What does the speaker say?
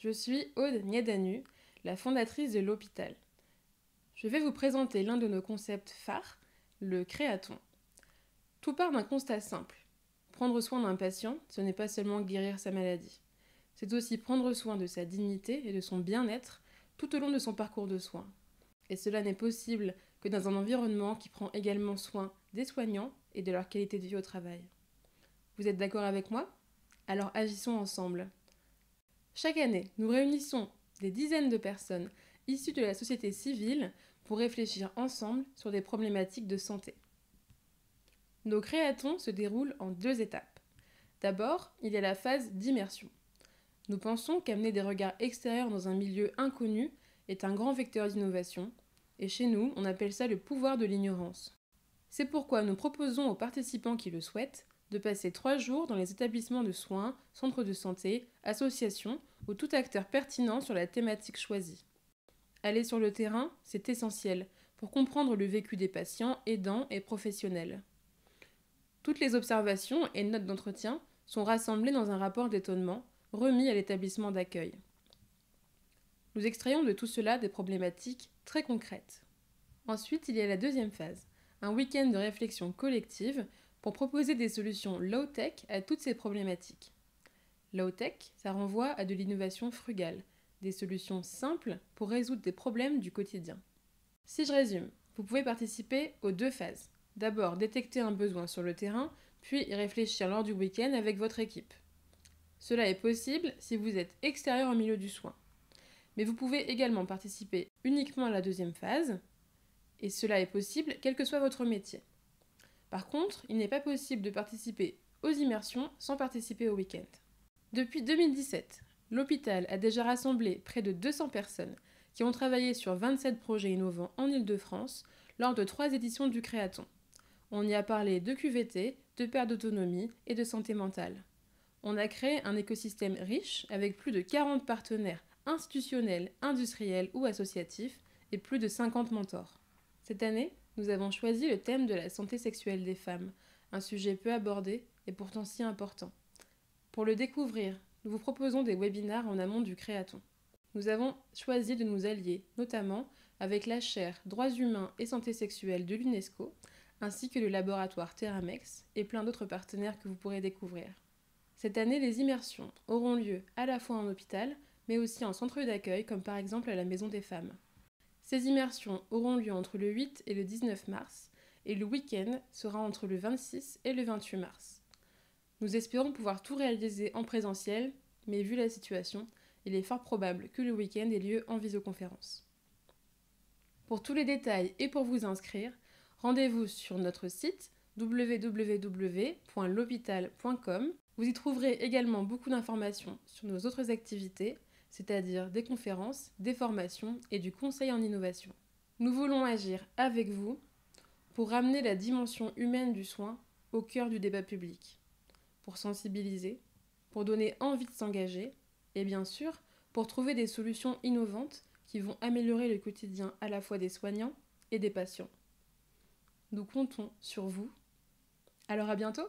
Je suis Aude Niedanu, la fondatrice de l'hôpital. Je vais vous présenter l'un de nos concepts phares, le créaton. Tout part d'un constat simple. Prendre soin d'un patient, ce n'est pas seulement guérir sa maladie. C'est aussi prendre soin de sa dignité et de son bien-être tout au long de son parcours de soins. Et cela n'est possible que dans un environnement qui prend également soin des soignants et de leur qualité de vie au travail. Vous êtes d'accord avec moi? Alors agissons ensemble. Chaque année, nous réunissons des dizaines de personnes issues de la société civile pour réfléchir ensemble sur des problématiques de santé. Nos créatons se déroulent en 2 étapes. D'abord, il y a la phase d'immersion. Nous pensons qu'amener des regards extérieurs dans un milieu inconnu est un grand vecteur d'innovation, et chez nous, on appelle ça le pouvoir de l'ignorance. C'est pourquoi nous proposons aux participants qui le souhaitent de passer 3 jours dans les établissements de soins, centres de santé, associations ou tout acteur pertinent sur la thématique choisie. Aller sur le terrain, c'est essentiel pour comprendre le vécu des patients, aidants et professionnels. Toutes les observations et notes d'entretien sont rassemblées dans un rapport d'étonnement remis à l'établissement d'accueil. Nous extrayons de tout cela des problématiques très concrètes. Ensuite, il y a la deuxième phase, un week-end de réflexion collective pour proposer des solutions low-tech à toutes ces problématiques. Low-tech, ça renvoie à de l'innovation frugale, des solutions simples pour résoudre des problèmes du quotidien. Si je résume, vous pouvez participer aux 2 phases. D'abord, détecter un besoin sur le terrain, puis y réfléchir lors du week-end avec votre équipe. Cela est possible si vous êtes extérieur au milieu du soin. Mais vous pouvez également participer uniquement à la 2e phase, et cela est possible quel que soit votre métier. Par contre, il n'est pas possible de participer aux immersions sans participer au week-end. Depuis 2017, l'hôpital a déjà rassemblé près de 200 personnes qui ont travaillé sur 27 projets innovants en Île-de-France lors de 3 éditions du Créaton. On y a parlé de QVT, de perte d'autonomie et de santé mentale. On a créé un écosystème riche avec plus de 40 partenaires institutionnels, industriels ou associatifs et plus de 50 mentors. Cette année, nous avons choisi le thème de la santé sexuelle des femmes, un sujet peu abordé et pourtant si important. Pour le découvrir, nous vous proposons des webinaires en amont du Créaton. Nous avons choisi de nous allier, notamment avec la chaire Droits humains et santé sexuelle de l'UNESCO, ainsi que le laboratoire Theramex et plein d'autres partenaires que vous pourrez découvrir. Cette année, les immersions auront lieu à la fois en hôpital, mais aussi en centre d'accueil, comme par exemple à la Maison des Femmes. Ces immersions auront lieu entre le 8 et le 19 mars, et le week-end sera entre le 26 et le 28 mars. Nous espérons pouvoir tout réaliser en présentiel, mais vu la situation, il est fort probable que le week-end ait lieu en visioconférence. Pour tous les détails et pour vous inscrire, rendez-vous sur notre site www.l'hôpital.com. Vous y trouverez également beaucoup d'informations sur nos autres activités, c'est-à-dire des conférences, des formations et du conseil en innovation. Nous voulons agir avec vous pour ramener la dimension humaine du soin au cœur du débat public, pour sensibiliser, pour donner envie de s'engager et bien sûr pour trouver des solutions innovantes qui vont améliorer le quotidien à la fois des soignants et des patients. Nous comptons sur vous. Alors à bientôt!